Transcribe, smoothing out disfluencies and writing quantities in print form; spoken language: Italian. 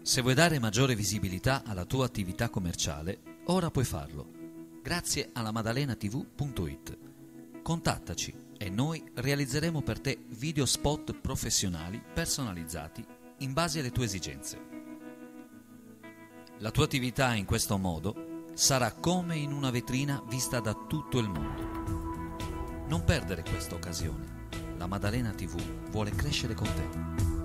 Se vuoi dare maggiore visibilità alla tua attività commerciale, ora puoi farlo, grazie alla madalenatv.it. Contattaci e noi realizzeremo per te video spot professionali personalizzati in base alle tue esigenze. La tua attività in questo modo sarà come in una vetrina vista da tutto il mondo. Non perdere questa occasione. La Maddalena TV vuole crescere con te.